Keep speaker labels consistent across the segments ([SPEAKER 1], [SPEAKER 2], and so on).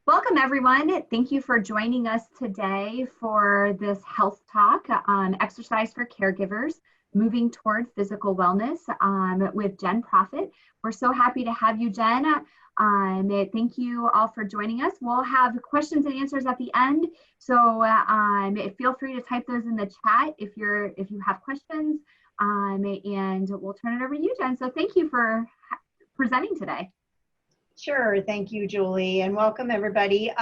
[SPEAKER 1] Welcome, everyone. Thank you for joining us today for this health talk on exercise for caregivers, moving toward physical wellness with Jen Proffitt. We're so happy to have you, Jen. Thank you all for joining us. We'll have questions and answers at the end, so feel free to type those in the chat if you have questions, and we'll turn it over to you, Jen. So thank you for presenting today.
[SPEAKER 2] Sure. Thank you, Julie, and welcome everybody.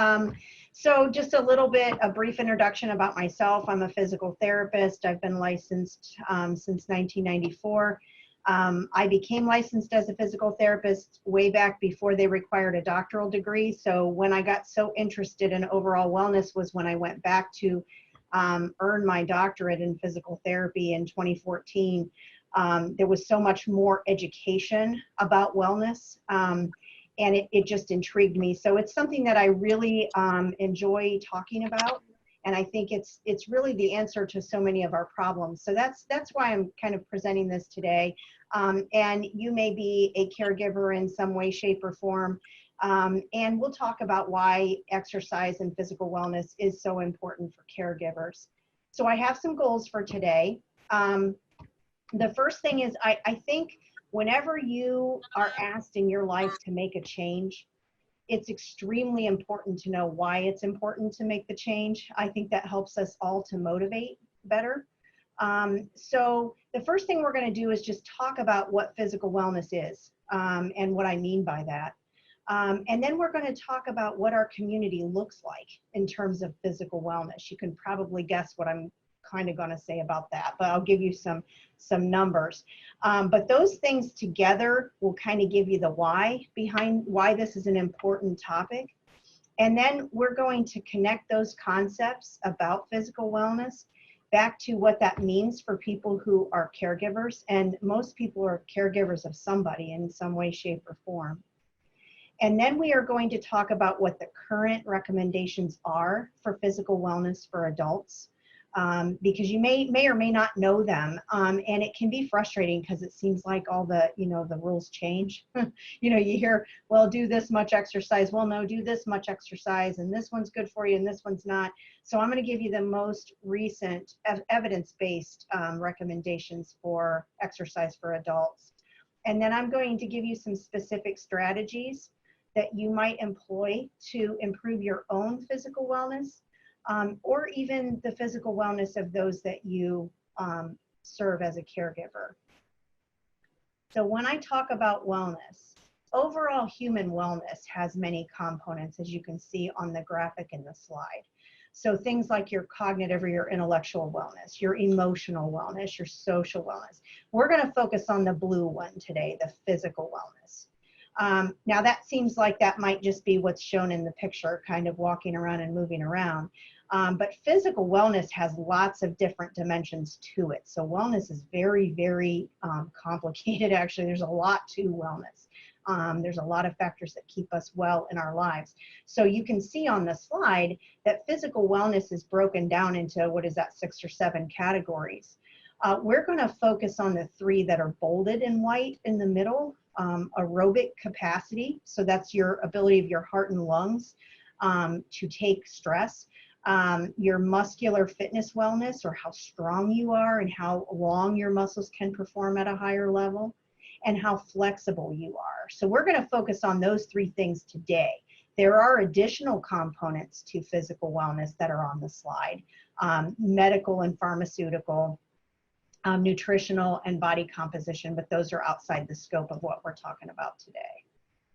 [SPEAKER 2] So just a brief introduction about myself. I'm a physical therapist. I've been licensed since 1994. I became licensed as a physical therapist way back before they required a doctoral degree. So when I got so interested in overall wellness was when I went back to earn my doctorate in physical therapy in 2014. There was so much more education about wellness. And it just intrigued me. So it's something that I really enjoy talking about. And I think it's really the answer to so many of our problems. So that's why I'm kind of presenting this today. And you may be a caregiver in some way, shape, or form. And we'll talk about why exercise and physical wellness is so important for caregivers. So I have some goals for today. The first thing is I think whenever you are asked in your life to make a change, it's extremely important to know why it's important to make the change. I think that helps us all to motivate better. So the first thing we're going to do is just talk about what physical wellness is and what I mean by that. And then we're going to talk about what our community looks like in terms of physical wellness. You can probably guess what I'm kind of going to say about that, but I'll give you some numbers. But those things together will kind of give you the why behind why this is an important topic. And then we're going to connect those concepts about physical wellness back to what that means for people who are caregivers. And most people are caregivers of somebody in some way, shape, or form. And then we are going to talk about what the current recommendations are for physical wellness for adults. Because you may or may not know them, and it can be frustrating because it seems like all the rules change. You hear, well, do this much exercise. Well, no, do this much exercise, and this one's good for you, and this one's not. So I'm going to give you the most recent evidence-based recommendations for exercise for adults, and then I'm going to give you some specific strategies that you might employ to improve your own physical wellness. Or even the physical wellness of those that you serve as a caregiver. So when I talk about wellness, overall human wellness has many components, as you can see on the graphic in the slide. So things like your cognitive or your intellectual wellness, your emotional wellness, your social wellness. We're going to focus on the blue one today, the physical wellness. Now that seems like that might just be what's shown in the picture, kind of walking around and moving around. But physical wellness has lots of different dimensions to it. So wellness is very, very complicated, actually. There's a lot to wellness. There's a lot of factors that keep us well in our lives. So you can see on the slide that physical wellness is broken down into, 6 or 7 categories. We're going to focus on the 3 that are bolded in white in the middle. Aerobic capacity, so that's your ability of your heart and lungs to take stress. Your muscular fitness wellness, or how strong you are and how long your muscles can perform at a higher level, and how flexible you are. So we're going to focus on those 3 things today. There are additional components to physical wellness that are on the slide, medical and pharmaceutical, nutritional, and body composition, but those are outside the scope of what we're talking about today.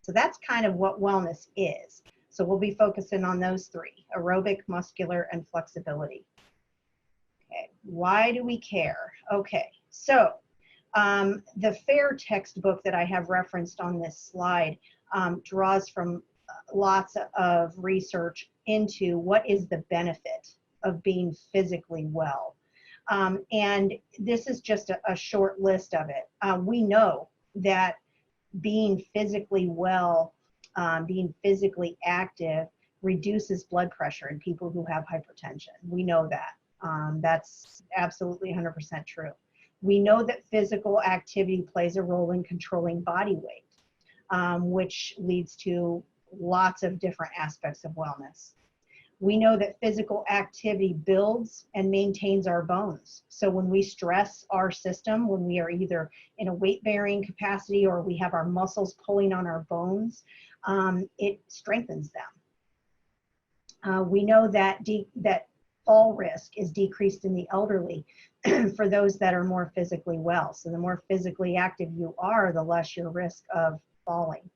[SPEAKER 2] So that's kind of what wellness is. So we'll be focusing on those 3, aerobic, muscular, and flexibility. Okay, why do we care? Okay, so the FAIR textbook that I have referenced on this slide draws from lots of research into what is the benefit of being physically well. And this is just a short list of it. We know that being physically well, being physically active reduces blood pressure in people who have hypertension. We know that. That's absolutely 100% true. We know that physical activity plays a role in controlling body weight, which leads to lots of different aspects of wellness. We know that physical activity builds and maintains our bones. So when we stress our system, when we are either in a weight-bearing capacity or we have our muscles pulling on our bones, it strengthens them. We know that that fall risk is decreased in the elderly for those that are more physically well. So the more physically active you are, the less your risk of falling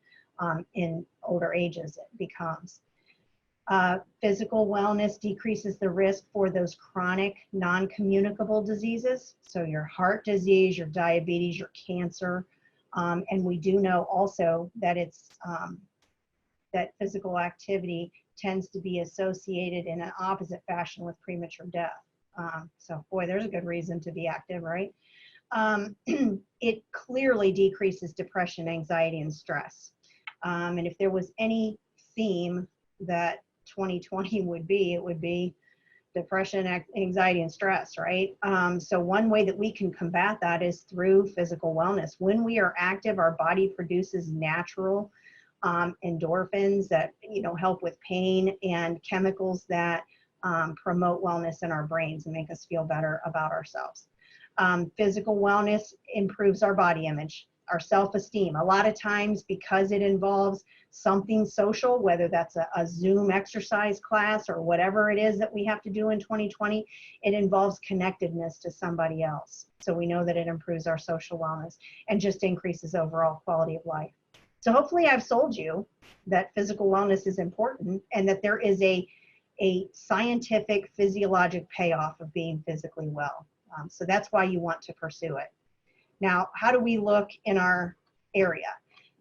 [SPEAKER 2] in older ages it becomes. Physical wellness decreases the risk for those chronic non-communicable diseases. So your heart disease, your diabetes, your cancer. And we do know also that that physical activity tends to be associated in an opposite fashion with premature death. So boy, there's a good reason to be active, right? It clearly decreases depression, anxiety, and stress. And if there was any theme that 2020 would be, it would be depression, anxiety, and stress, right? So one way that we can combat that is through physical wellness. When we are active, our body produces natural endorphins that help with pain, and chemicals that promote wellness in our brains and make us feel better about ourselves. Physical wellness improves our body image, our self-esteem. A lot of times, because it involves something social, whether that's a Zoom exercise class or whatever it is that we have to do in 2020, it involves connectedness to somebody else. So we know that it improves our social wellness and just increases overall quality of life. So hopefully I've sold you that physical wellness is important and that there is a scientific physiologic payoff of being physically well. So that's why you want to pursue it. Now, how do we look in our area?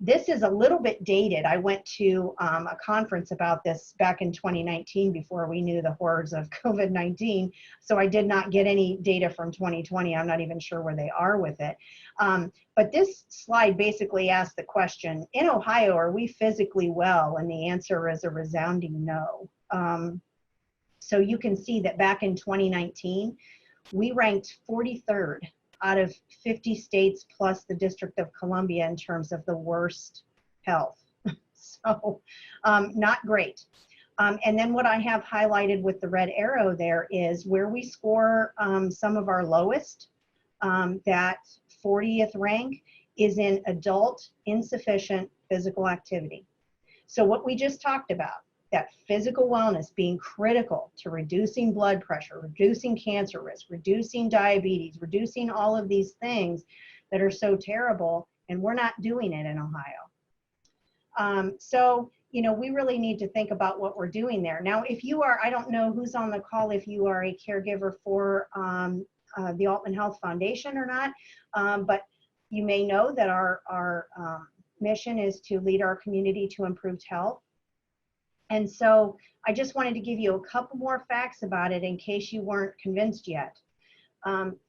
[SPEAKER 2] This is a little bit dated. I went to a conference about this back in 2019 before we knew the horrors of COVID-19. So I did not get any data from 2020. I'm not even sure where they are with it. But this slide basically asks the question, in Ohio, are we physically well? And the answer is a resounding no. So you can see that back in 2019, we ranked 43rd out of 50 states plus the District of Columbia in terms of the worst health. So not great. And then what I have highlighted with the red arrow there is where we score some of our lowest. That 40th rank is in adult insufficient physical activity. So what we just talked about, that physical wellness being critical to reducing blood pressure, reducing cancer risk, reducing diabetes, reducing all of these things that are so terrible, and we're not doing it in Ohio. So, we really need to think about what we're doing there. Now, if you are, I don't know who's on the call, if you are a caregiver for the Altman Health Foundation or not, but you may know that our mission is to lead our community to improved health. And so I just wanted to give you a couple more facts about it in case you weren't convinced yet.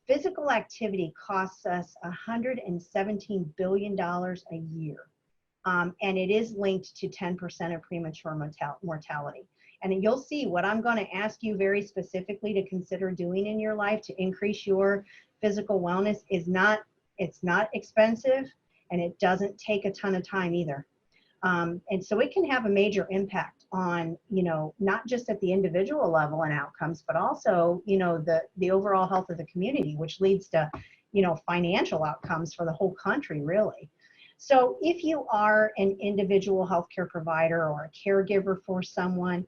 [SPEAKER 2] Physical activity costs us $117 billion a year. And it is linked to 10% of premature mortality. And you'll see what I'm going to ask you very specifically to consider doing in your life to increase your physical wellness it's not expensive, and it doesn't take a ton of time either. And so it can have a major impact on, not just at the individual level and outcomes, but also, the overall health of the community, which leads to, financial outcomes for the whole country, really. So if you are an individual healthcare provider or a caregiver for someone,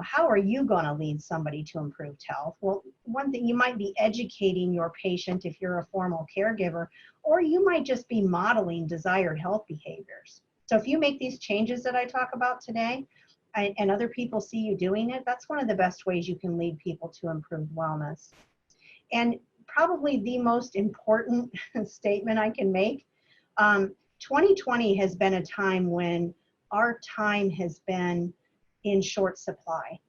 [SPEAKER 2] how are you going to lead somebody to improved health? Well, one thing, you might be educating your patient if you're a formal caregiver, or you might just be modeling desired health behaviors. So if you make these changes that I talk about today, and other people see you doing it, that's one of the best ways you can lead people to improved wellness. And probably the most important statement I can make, 2020 has been a time when our time has been in short supply.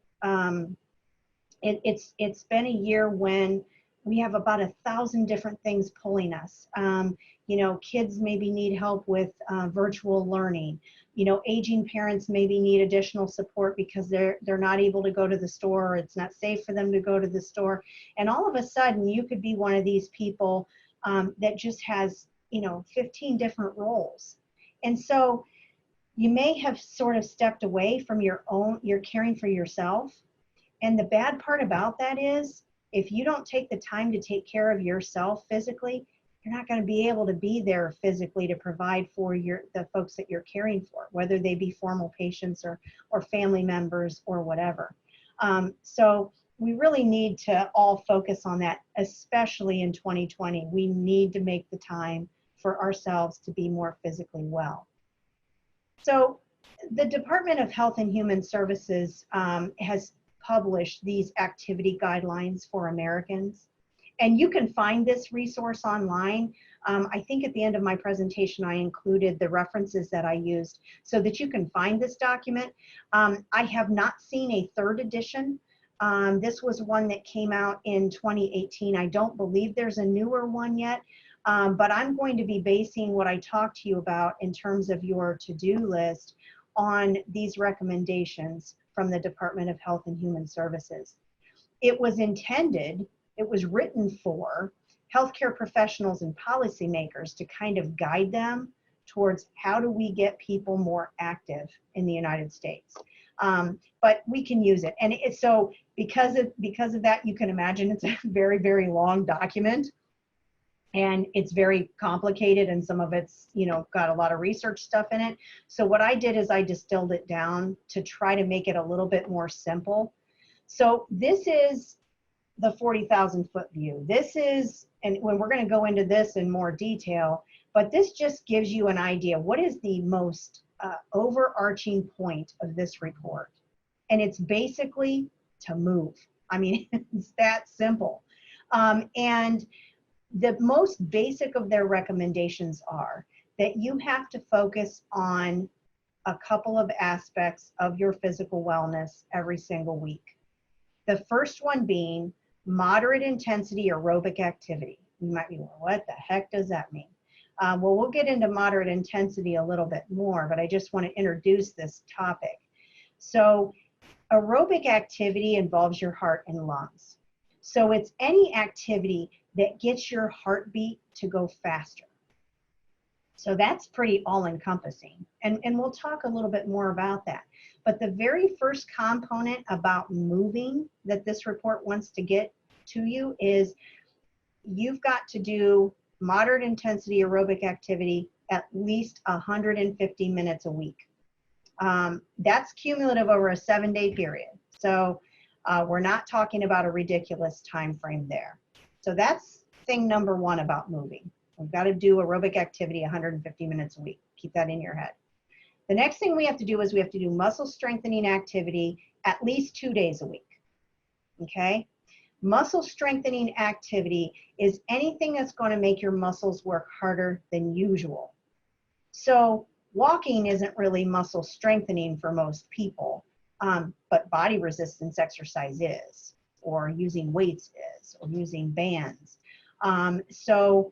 [SPEAKER 2] It's been a year when we have about 1,000 different things pulling us. Kids maybe need help with virtual learning. Aging parents maybe need additional support because they're not able to go to the store, or it's not safe for them to go to the store. And all of a sudden, you could be one of these people that just has 15 different roles. And so you may have sort of stepped away from your caring for yourself. And the bad part about that is, if you don't take the time to take care of yourself physically, you're not going to be able to be there physically to provide for the folks that you're caring for, whether they be formal patients or family members or whatever. So we really need to all focus on that, especially in 2020. We need to make the time for ourselves to be more physically well. So the Department of Health and Human Services has published these activity guidelines for Americans. And you can find this resource online. I think at the end of my presentation, I included the references that I used so that you can find this document. I have not seen a third edition. This was one that came out in 2018. I don't believe there's a newer one yet, but I'm going to be basing what I talked to you about in terms of your to-do list on these recommendations from the Department of Health and Human Services. It was written for healthcare professionals and policymakers to kind of guide them towards how do we get people more active in the United States. But we can use it. And so because of that, you can imagine it's a very, very long document. And it's very complicated, and some of it's, got a lot of research stuff in it. So what I did is I distilled it down to try to make it a little bit more simple. So this is the 40,000 foot view. This is, and when we're going to go into this in more detail, but this just gives you an idea. What is the most overarching point of this report? And it's basically to move. I mean, it's that simple. And the most basic of their recommendations are that you have to focus on a couple of aspects of your physical wellness every single week. The first one being moderate intensity aerobic activity. You might be, well, what the heck does that mean? Well, we'll get into moderate intensity a little bit more, but I just want to introduce this topic. So aerobic activity involves your heart and lungs. So it's any activity that gets your heartbeat to go faster. So that's pretty all-encompassing. And we'll talk a little bit more about that. But the very first component about moving that this report wants to get to you is you've got to do moderate intensity aerobic activity at least 150 minutes a week. That's cumulative over a 7-day period. So we're not talking about a ridiculous time frame there. So that's thing number one about moving. We've got to do aerobic activity 150 minutes a week. Keep that in your head. The next thing we have to do is we have to do muscle strengthening activity at least 2 days a week. Okay? Muscle strengthening activity is anything that's going to make your muscles work harder than usual. So walking isn't really muscle strengthening for most people, but body resistance exercise is, or using weights is, or using bands. So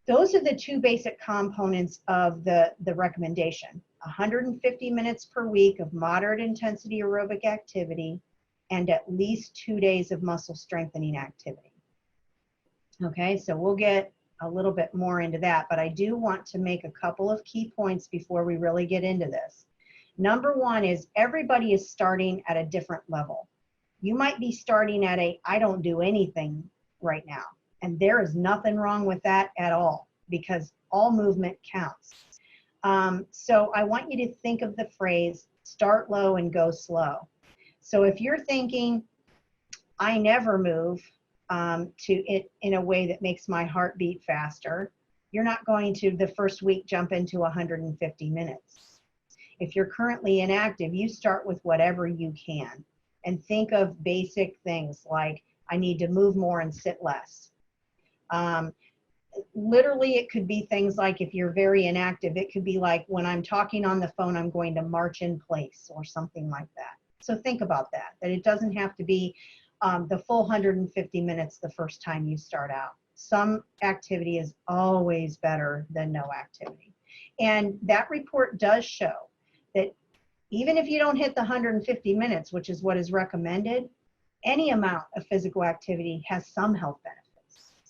[SPEAKER 2] those are the two basic components of the recommendation. 150 minutes per week of moderate intensity aerobic activity and at least 2 days of muscle strengthening activity. Okay, so we'll get a little bit more into that, but I do want to make a couple of key points before we really get into this. Number one is everybody is starting at a different level. You might be starting at I don't do anything right now. And there is nothing wrong with that at all, because all movement counts. So I want you to think of the phrase, start low and go slow. So if you're thinking, I never move to it in a way that makes my heart beat faster, you're not going to the first week jump into 150 minutes. If you're currently inactive, you start with whatever you can and think of basic things like, I need to move more and sit less. Literally, it could be things like, if you're very inactive, it could be like, when I'm talking on the phone, I'm going to march in place or something like that. So think about that it doesn't have to be the full 150 minutes the first time you start out. Some activity is always better than no activity. And that report does show that even if you don't hit the 150 minutes, which is what is recommended, any amount of physical activity has some health benefits.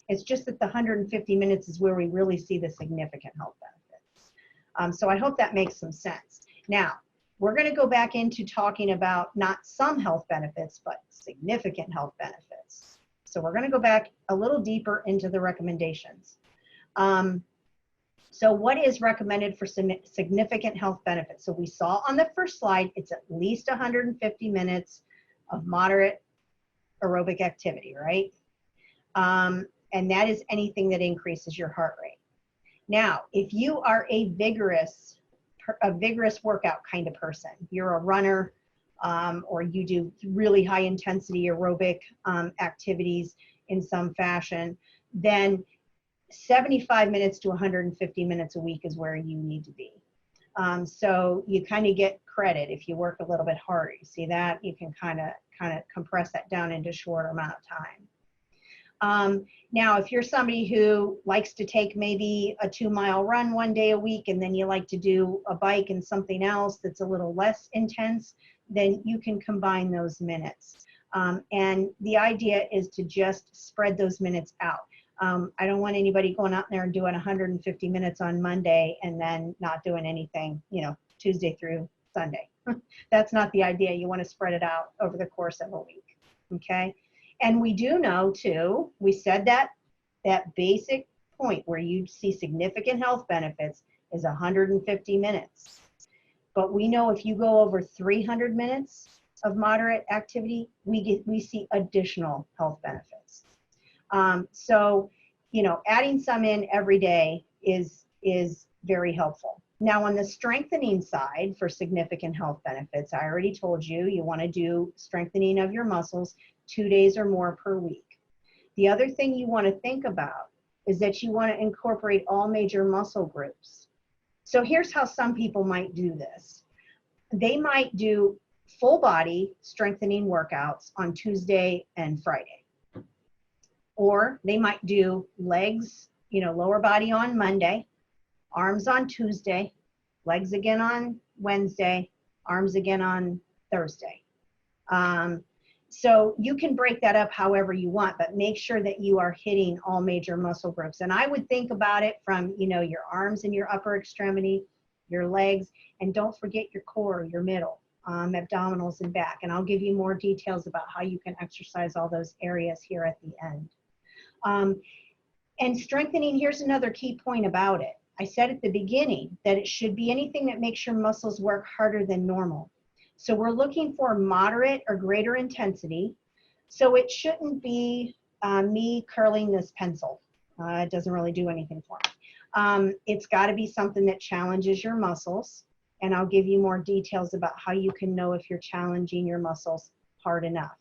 [SPEAKER 2] It's just that the 150 minutes is where we really see the significant health benefits. So I hope that makes some sense. Now, we're going to go back into talking about not some health benefits, but significant health benefits. So we're going to go back a little deeper into the recommendations. So what is recommended for significant health benefits? So we saw on the first slide, it's at least 150 minutes of moderate aerobic activity, right? And that is anything that increases your heart rate. Now, if you are a vigorous workout kind of person, you're a runner, or you do really high intensity aerobic activities in some fashion, then 75 minutes to 150 minutes a week is where you need to be. So you kind of get credit if you work a little bit harder. You see that? You can kind of compress that down into a shorter amount of time. Now, if you're somebody who likes to take maybe a 2-mile run one day a week, and then you like to do a bike and something else that's a little less intense, then you can combine those minutes. And the idea is to just spread those minutes out. I don't want anybody going out there and doing 150 minutes on Monday and then not doing anything, you know, Tuesday through Sunday. That's not the idea. You want to spread it out over the course of a week, okay? And we do know too, we said that basic point where you see significant health benefits is 150 minutes. But we know if you go over 300 minutes of moderate activity, we see additional health benefits. So, you know, adding some in every day is very helpful. Now, on the strengthening side for significant health benefits, I already told you, you want to do strengthening of your muscles 2 days or more per week. The other thing you want to think about is that you want to incorporate all major muscle groups. So here's how some people might do this. They might do full body strengthening workouts on Tuesday and Friday. Or they might do legs, you know, lower body on Monday, arms on Tuesday, legs again on Wednesday, arms again on Thursday. So you can break that up however you want, but make sure that you are hitting all major muscle groups. And I would think about it from, you know, your arms and your upper extremity, your legs, and don't forget your core, your middle, abdominals and back. And I'll give you more details about how you can exercise all those areas here at the end. And strengthening, here's another key point about it. I said at the beginning that it should be anything that makes your muscles work harder than normal. So we're looking for moderate or greater intensity. So it shouldn't be me curling this pencil. It doesn't really do anything for me. It's got to be something that challenges your muscles. And I'll give you more details about how you can know if you're challenging your muscles hard enough.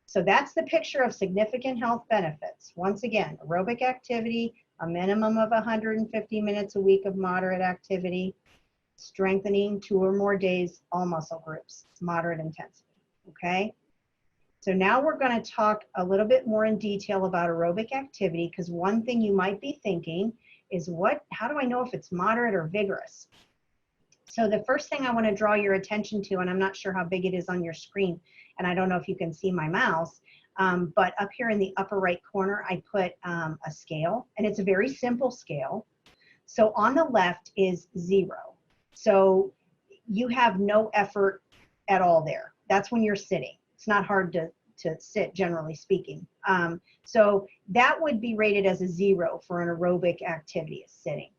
[SPEAKER 2] So that's the picture of significant health benefits. Once again, aerobic activity, a minimum of 150 minutes a week of moderate activity, strengthening 2 or more days, all muscle groups, moderate intensity, okay? So now we're going to talk a little bit more in detail about aerobic activity, because one thing you might be thinking is how do I know if it's moderate or vigorous? So the first thing I want to draw your attention to, and I'm not sure how big it is on your screen, and I don't know if you can see my mouse, but up here in the upper right corner, I put a scale, and it's a very simple scale. So on the left is 0. So you have no effort at all there. That's when you're sitting. It's not hard to sit, generally speaking. So that would be rated as a 0 for an aerobic activity, is sitting.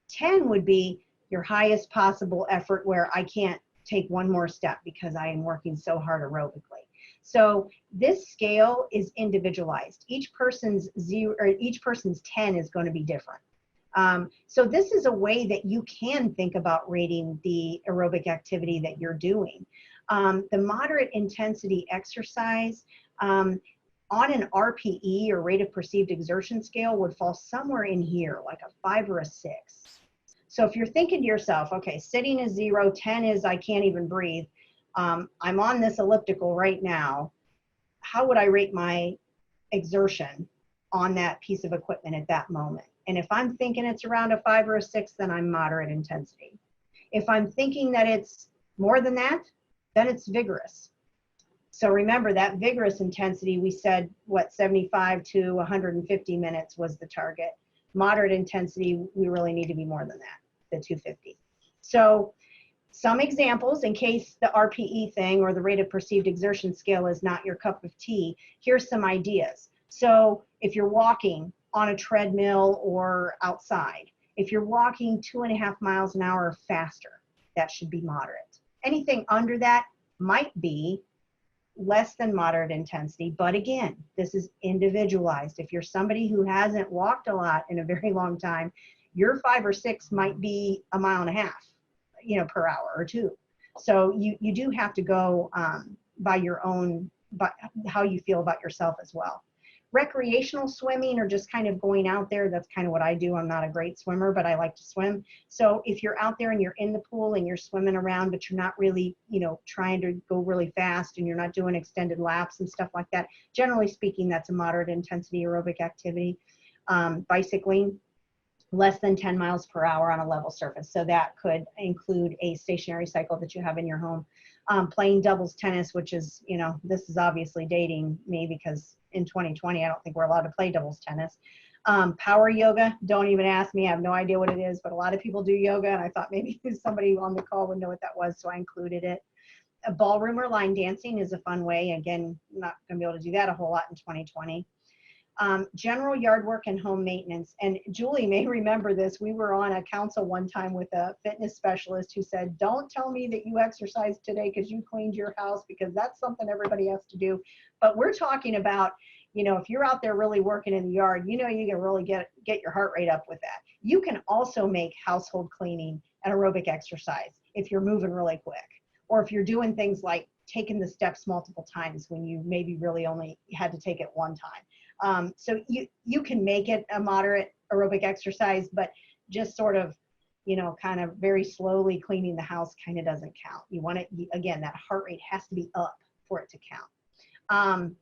[SPEAKER 2] 10 would be your highest possible effort where I can't take one more step because I am working so hard aerobically. So this scale is individualized. Each person's 0 or each person's 10 is going to be different. So this is a way that you can think about rating the aerobic activity that you're doing. The moderate intensity exercise on an RPE, or rate of perceived exertion scale, would fall somewhere in here, like a 5 or a 6. So if you're thinking to yourself, okay, sitting is 0, 10 is I can't even breathe. I'm on this elliptical right now. How would I rate my exertion on that piece of equipment at that moment? And if I'm thinking it's around a 5 or a 6, then I'm moderate intensity. If I'm thinking that it's more than that, then it's vigorous. So remember that vigorous intensity, we said, what, 75 to 150 minutes was the target. Moderate intensity, we really need to be more than that, the 250. So Some examples, in case the RPE thing or the rate of perceived exertion scale is not your cup of tea, here's some ideas. So if you're walking on a treadmill or outside, if you're walking 2.5 miles an hour or faster, that should be moderate. Anything under that might be less than moderate intensity, but again, this is individualized. If you're somebody who hasn't walked a lot in a very long time, your 5 or 6 might be 1.5 miles, per hour or 2. So you do have to go by your own, by how you feel about yourself as well. Recreational swimming, or just kind of going out there, that's kind of what I do. I'm not a great swimmer, but I like to swim. So if you're out there and you're in the pool and you're swimming around, but you're not really, trying to go really fast and you're not doing extended laps and stuff like that, generally speaking, that's a moderate intensity aerobic activity. Bicycling, less than 10 miles per hour on a level surface. So that could include a stationary cycle that you have in your home. Playing doubles tennis, which is, this is obviously dating me because in 2020, I don't think we're allowed to play doubles tennis. Power yoga, don't even ask me. I have no idea what it is, but a lot of people do yoga, and I thought maybe somebody on the call would know what that was, so I included it. A ballroom or line dancing is a fun way. Again, not going to be able to do that a whole lot in 2020. General yard work and home maintenance. And Julie may remember this. We were on a council one time with a fitness specialist who said, don't tell me that you exercised today because you cleaned your house, because that's something everybody has to do. But we're talking about, if you're out there really working in the yard, you can really get your heart rate up with that. You can also make household cleaning an aerobic exercise if you're moving really quick, or if you're doing things like taking the steps multiple times when you maybe really only had to take it one time. So you can make it a moderate aerobic exercise, but just sort of, kind of very slowly cleaning the house kind of doesn't count. You want it, again, that heart rate has to be up for it to count.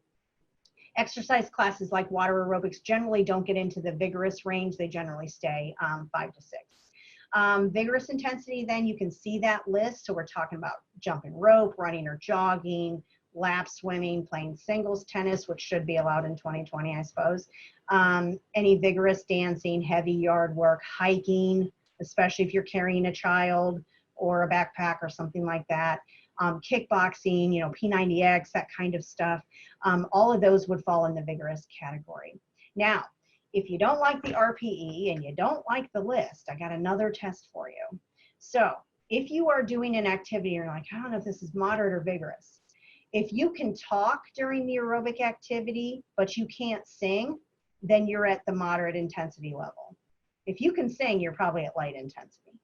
[SPEAKER 2] Exercise classes like water aerobics generally don't get into the vigorous range. They generally stay 5 to 6. Vigorous intensity, then you can see that list. So we're talking about jumping rope, running or jogging, lap swimming, playing singles tennis, which should be allowed in 2020, I suppose. Any vigorous dancing, heavy yard work, hiking, especially if you're carrying a child or a backpack or something like that. Kickboxing, P90X, that kind of stuff. All of those would fall in the vigorous category. Now, if you don't like the RPE and you don't like the list, I got another test for you. So if you are doing an activity, you're like, I don't know if this is moderate or vigorous. If you can talk during the aerobic activity, but you can't sing, then you're at the moderate intensity level. If you can sing, you're probably at light intensity.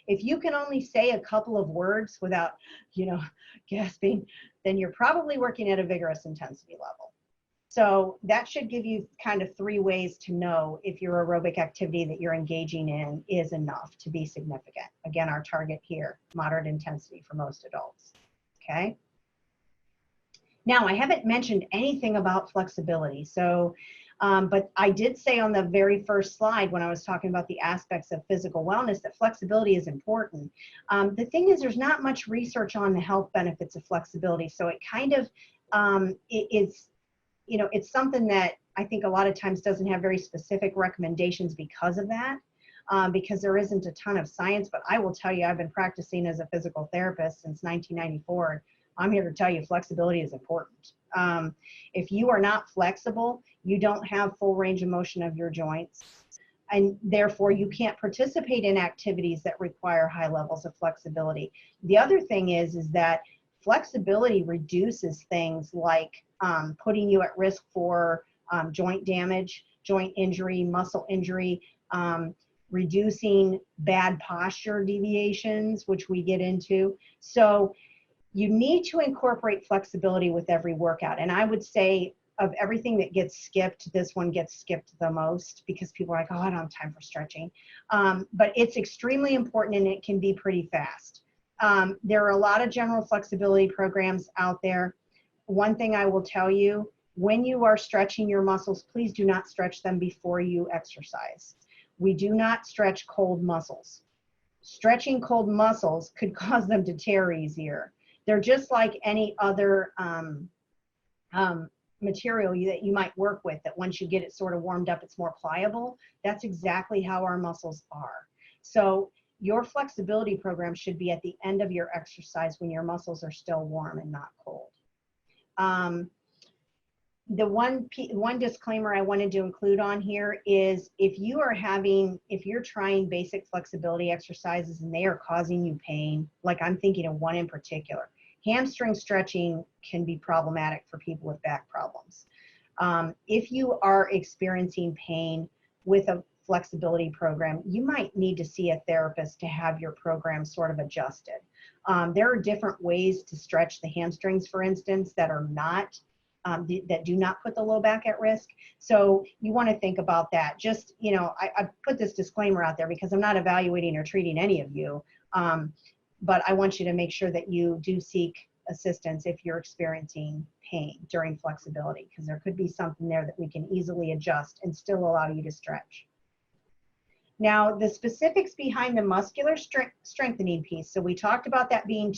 [SPEAKER 2] If you can only say a couple of words without, gasping, then you're probably working at a vigorous intensity level. So that should give you kind of 3 ways to know if your aerobic activity that you're engaging in is enough to be significant. Again, our target here, moderate intensity for most adults, okay? Now, I haven't mentioned anything about flexibility. So, but I did say on the very first slide when I was talking about the aspects of physical wellness that flexibility is important. The thing is, there's not much research on the health benefits of flexibility. So it kind of, it's something that I think a lot of times doesn't have very specific recommendations because of that, because there isn't a ton of science. But I will tell you, I've been practicing as a physical therapist since 1994. I'm here to tell you flexibility is important. If you are not flexible, you don't have full range of motion of your joints, and therefore you can't participate in activities that require high levels of flexibility. The other thing is that flexibility reduces things like putting you at risk for joint damage, joint injury, muscle injury, reducing bad posture deviations, which we get into. So you need to incorporate flexibility with every workout. And I would say of everything that gets skipped, this one gets skipped the most because people are like, oh, I don't have time for stretching. But it's extremely important and it can be pretty fast. There are a lot of general flexibility programs out there. One thing I will tell you, when you are stretching your muscles, please do not stretch them before you exercise. We do not stretch cold muscles. Stretching cold muscles could cause them to tear easier. They're just like any other material that you might work with, that once you get it sort of warmed up, it's more pliable. That's exactly how our muscles are. So your flexibility program should be at the end of your exercise when your muscles are still warm and not cold. The one disclaimer I wanted to include on here is if you're trying basic flexibility exercises and they are causing you pain, like I'm thinking of one in particular, hamstring stretching can be problematic for people with back problems. If you are experiencing pain with a flexibility program, you might need to see a therapist to have your program sort of adjusted. There are different ways to stretch the hamstrings, for instance, that are not that do not put the low back at risk. So you want to think about that. Just, I put this disclaimer out there because I'm not evaluating or treating any of you, but I want you to make sure that you do seek assistance if you're experiencing pain during flexibility, because there could be something there that we can easily adjust and still allow you to stretch. Now, the specifics behind the muscular strengthening piece. So we talked about that being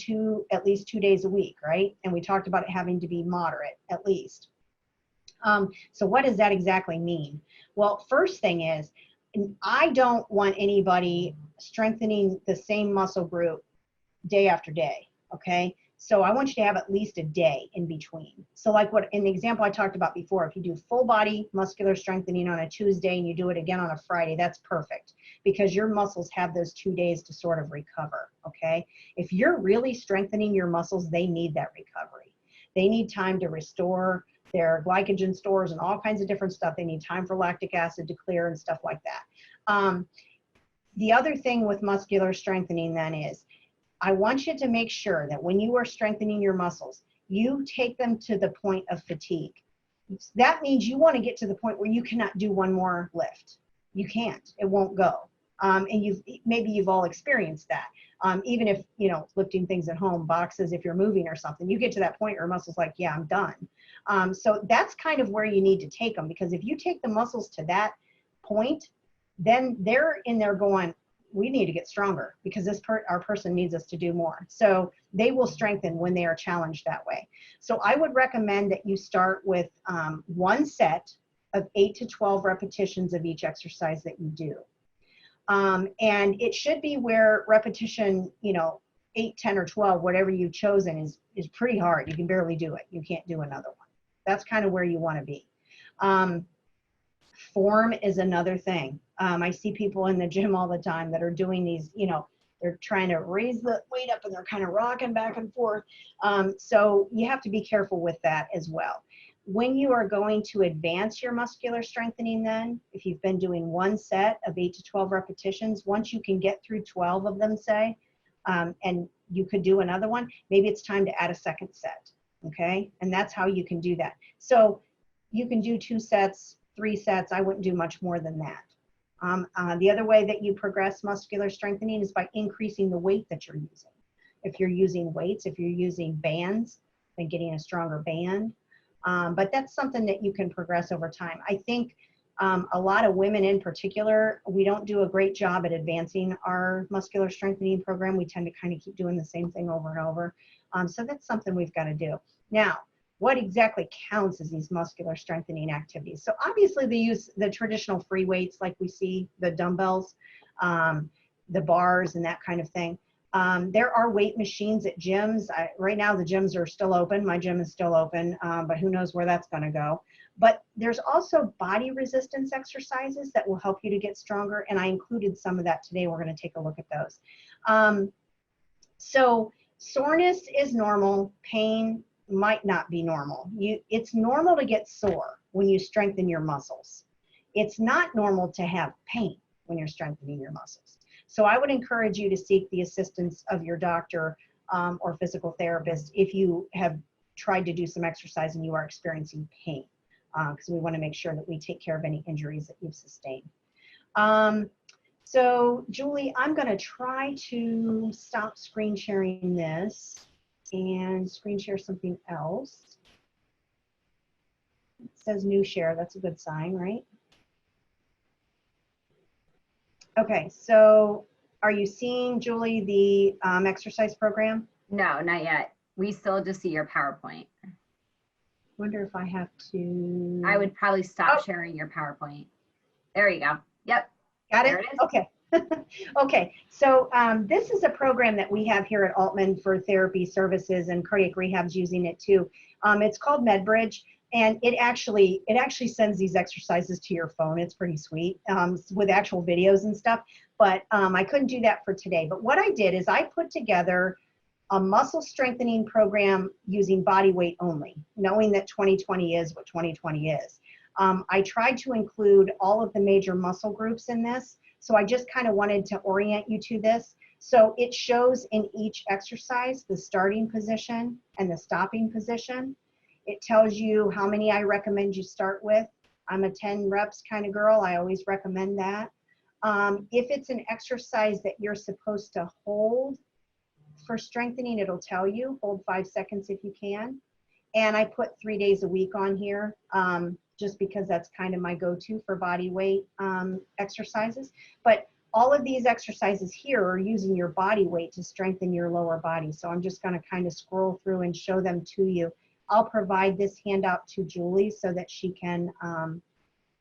[SPEAKER 2] at least 2 days a week, right? And we talked about it having to be moderate, at least. So what does that exactly mean? Well, first thing is, I don't want anybody strengthening the same muscle group day after day, okay? So I want you to have at least a day in between. So like what in the example I talked about before, if you do full body muscular strengthening on a Tuesday and you do it again on a Friday, that's perfect because your muscles have those 2 days to sort of recover, okay? If you're really strengthening your muscles, they need that recovery. They need time to restore their glycogen stores and all kinds of different stuff. They need time for lactic acid to clear and stuff like that. The other thing with muscular strengthening then is, I want you to make sure that when you are strengthening your muscles, you take them to the point of fatigue. That means you want to get to the point where you cannot do one more lift. You can't, it won't go. And maybe you've all experienced that. Even if, lifting things at home, boxes, if you're moving or something, you get to that point where your muscle's like, yeah, I'm done. So that's kind of where you need to take them, because if you take the muscles to that point, then they're in there going, we need to get stronger because our person needs us to do more. So they will strengthen when they are challenged that way. So I would recommend that you start with one set of 8 to 12 repetitions of each exercise that you do. And it should be where repetition, 8, 10, or 12, whatever you've chosen is pretty hard. You can barely do it. You can't do another one. That's kind of where you want to be. Form is another thing. I see people in the gym all the time that are doing these, they're trying to raise the weight up and they're kind of rocking back and forth. So you have to be careful with that as well. When you are going to advance your muscular strengthening then, if you've been doing one set of 8 to 12 repetitions, once you can get through 12 of them, say, and you could do another one, maybe it's time to add a second set, okay? And that's how you can do that. So you can do 2 sets, 3 sets. I wouldn't do much more than that. The other way that you progress muscular strengthening is by increasing the weight that you're using. If you're using weights, if you're using bands, then getting a stronger band. But that's something that you can progress over time. I think a lot of women in particular, we don't do a great job at advancing our muscular strengthening program. We tend to kind of keep doing the same thing over and over. So that's something we've got to do. Now, what exactly counts as these muscular strengthening activities? So obviously they use the traditional free weights like we see, the dumbbells, the bars and that kind of thing. There are weight machines at gyms. Right now the gyms are still open. My gym is still open, but who knows where that's going to go. But there's also body resistance exercises that will help you to get stronger. And I included some of that today. We're going to take a look at those. So soreness is normal. Pain might not be normal. It's normal to get sore when you strengthen your muscles. It's not normal to have pain when you're strengthening your muscles. So I would encourage you to seek the assistance of your doctor or physical therapist if you have tried to do some exercise and you are experiencing pain, because we want to make sure that we take care of any injuries that you've sustained. So Julie, I'm going to try to stop screen sharing this and screen share something else. It says new share. That's a good sign, right? Okay, so are you seeing, Julie, the exercise program?
[SPEAKER 1] No, not yet. We still just see your PowerPoint.
[SPEAKER 2] Wonder if I have to.
[SPEAKER 1] I would probably stop sharing your PowerPoint. There you go. Yep.
[SPEAKER 2] Got it?
[SPEAKER 1] There it is.
[SPEAKER 2] Okay. Okay, so this is a program that we have here at Altman for therapy services, and cardiac rehab's using it too. It's called MedBridge, and it actually sends these exercises to your phone. It's pretty sweet, with actual videos and stuff. But I couldn't do that for today. But what I did is I put together a muscle strengthening program using body weight only, knowing that 2020 is what 2020 is. I tried to include all of the major muscle groups in this. So I just kind of wanted to orient you to this. So it shows in each exercise the starting position and the stopping position. It tells you how many I recommend you start with. I'm a 10 reps kind of girl. I always recommend that. If it's an exercise that you're supposed to hold for strengthening, it'll tell you, hold 5 seconds if you can. And I put 3 days a week on here, just because that's kind of my go-to for body weight exercises. But all of these exercises here are using your body weight to strengthen your lower body. So I'm just going to kind of scroll through and show them to you. I'll provide this handout to Julie so that she can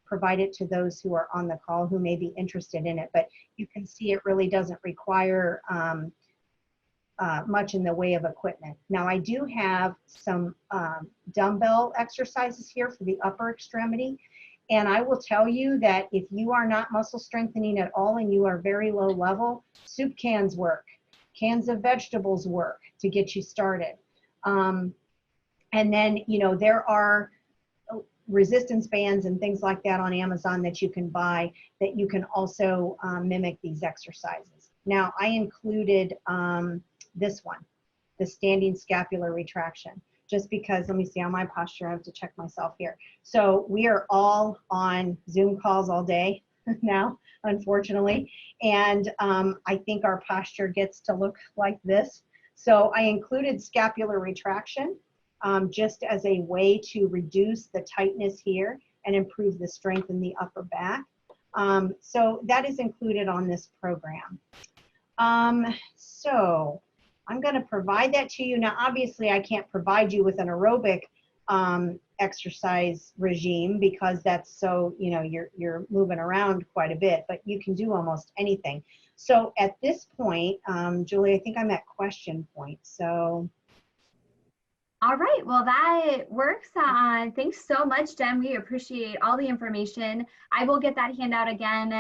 [SPEAKER 2] provide it to those who are on the call who may be interested in it. But you can see it really doesn't require much in the way of equipment. Now I do have some dumbbell exercises here for the upper extremity. And I will tell you that if you are not muscle strengthening at all and you are very low level, soup cans work. Cans of vegetables work to get you started. And then, you know, there are resistance bands and things like that on Amazon that you can buy that you can also mimic these exercises. Now I included this one, the standing scapular retraction, just because, let me see on my posture, I have to check myself here. So we are all on Zoom calls all day now, unfortunately. And I think our posture gets to look like this. So I included scapular retraction just as a way to reduce the tightness here and improve the strength in the upper back. So that is included on this program. So I'm going to provide that to you. Now, obviously, I can't provide you with an aerobic exercise regime because that's so, you know, you're moving around quite a bit, but you can do almost anything. So at this point, Julie, I think I'm at question point. So.
[SPEAKER 1] All right, well, that works. Thanks so much, Jen. We appreciate all the information. I will get that handout again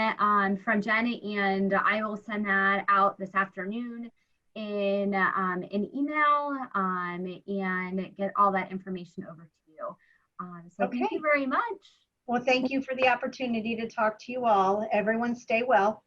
[SPEAKER 1] from Jen, and I will send that out this afternoon in an email and get all that information over to you. So okay. Thank you very much.
[SPEAKER 2] Well, thank you for the opportunity to talk to you all. Everyone stay well.